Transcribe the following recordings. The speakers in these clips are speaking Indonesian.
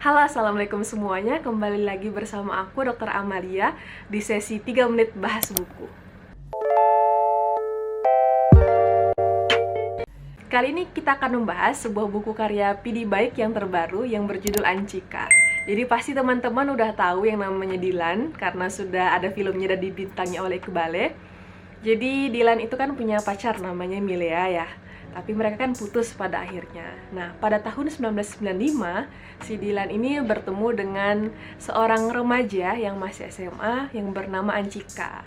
Halo, assalamualaikum semuanya. Kembali lagi bersama aku, Dr. Amalia, di sesi 3 menit bahas buku. Kali ini kita akan membahas sebuah buku karya P.D. Baik yang terbaru yang berjudul Anchika. Jadi pasti teman-teman udah tahu yang namanya Dylan karena sudah ada filmnya dan dibintangi oleh Iqbal. Jadi Dylan itu kan punya pacar namanya Milea ya. Tapi mereka kan putus pada akhirnya. Nah, pada tahun 1995, si Dylan ini bertemu dengan seorang remaja yang masih SMA yang bernama Anchika.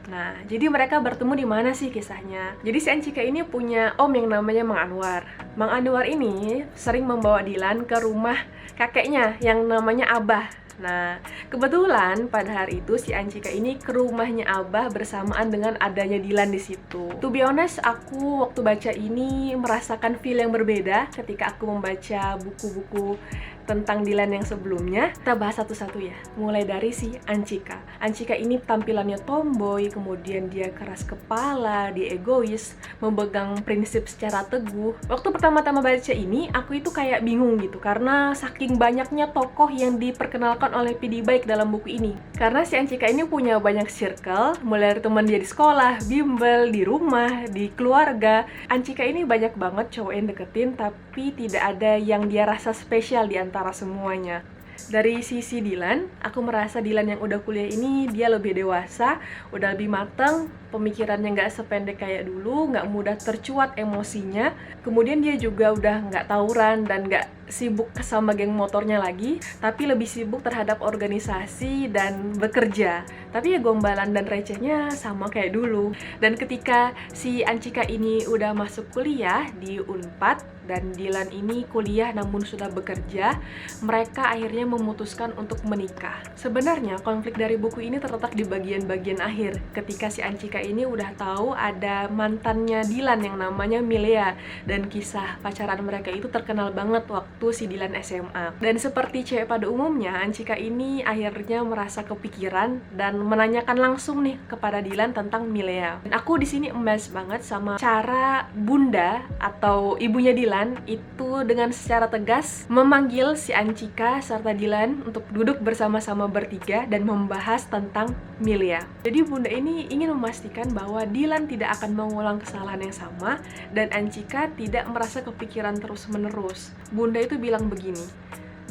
Nah, jadi mereka bertemu di mana sih kisahnya? Jadi si Anchika ini punya om yang namanya Mang Anwar. Mang Anwar ini sering membawa Dylan ke rumah kakeknya yang namanya Abah. Nah, kebetulan pada hari itu si Anchika ini ke rumahnya Abah bersamaan dengan adanya Dylan di situ. To be honest, aku waktu baca ini merasakan feel yang berbeda ketika aku membaca buku-buku tentang Dylan yang sebelumnya. Kita bahas satu-satu ya. Mulai dari si Anchika. Anchika ini tampilannya tomboy, kemudian dia keras kepala, dia egois, memegang prinsip secara teguh. Waktu pertama-tama baca ini, aku itu kayak bingung gitu karena saking banyaknya tokoh yang diperkenalkan oleh P.D. Baik dalam buku ini. Karena si Anchika ini punya banyak circle, mulai dari teman dia di sekolah, bimbel, di rumah, di keluarga. Anchika ini banyak banget cowok yang deketin, tapi tidak ada yang dia rasa spesial di antara semuanya. Dari sisi Dylan, aku merasa Dylan yang udah kuliah ini dia lebih dewasa, udah lebih mateng, pemikirannya nggak sependek kayak dulu, nggak mudah tercuat emosinya. Kemudian dia juga udah nggak tawuran dan nggak sibuk sama geng motornya lagi, tapi lebih sibuk terhadap organisasi dan bekerja. Tapi ya gombalan dan recehnya sama kayak dulu. Dan ketika si Anchika ini udah masuk kuliah di Unpad dan Dylan ini kuliah namun sudah bekerja, mereka akhirnya memutuskan untuk menikah. Sebenarnya konflik dari buku ini terletak di bagian-bagian akhir ketika si Anchika ini udah tahu ada mantannya Dylan yang namanya Milea, dan kisah pacaran mereka itu terkenal banget waktu si Dylan SMA. Dan seperti cewek pada umumnya, Anchika ini akhirnya merasa kepikiran dan menanyakan langsung nih kepada Dylan tentang Milea. Dan aku di sini amazed banget sama cara bunda atau ibunya Dylan itu dengan secara tegas memanggil si Anchika serta Dylan untuk duduk bersama-sama bertiga dan membahas tentang Milea. Jadi bunda ini ingin memastikan bahwa Dylan tidak akan mengulang kesalahan yang sama dan Anchika tidak merasa kepikiran terus-menerus. Bunda itu bilang begini,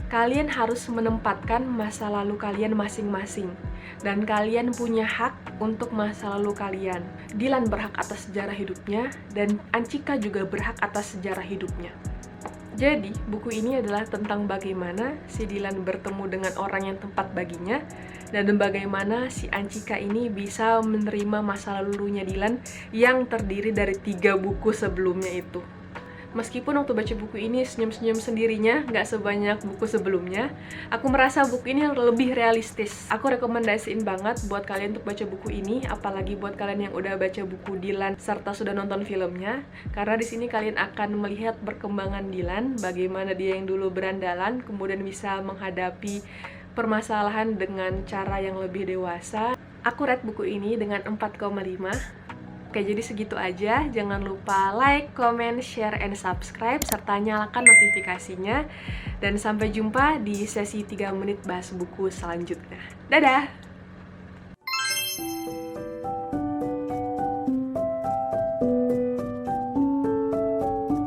kalian harus menempatkan masa lalu kalian masing-masing dan kalian punya hak untuk masa lalu kalian. Dylan berhak atas sejarah hidupnya dan Anchika juga berhak atas sejarah hidupnya. Jadi, buku ini adalah tentang bagaimana si Dylan bertemu dengan orang yang tepat baginya dan bagaimana si Anchika ini bisa menerima masa lalunya Dylan yang terdiri dari 3 buku sebelumnya itu. Meskipun waktu baca buku ini senyum-senyum sendirinya, nggak sebanyak buku sebelumnya, aku merasa buku ini lebih realistis. Aku rekomendasiin banget buat kalian untuk baca buku ini, apalagi buat kalian yang udah baca buku Dylan serta sudah nonton filmnya, karena di sini kalian akan melihat perkembangan Dylan, bagaimana dia yang dulu berandalan, kemudian bisa menghadapi permasalahan dengan cara yang lebih dewasa. Aku rate buku ini dengan 4,5. Oke, jadi segitu aja. Jangan lupa like, comment, share, and subscribe, serta nyalakan notifikasinya. Dan sampai jumpa di sesi 3 menit bahas buku selanjutnya. Dadah!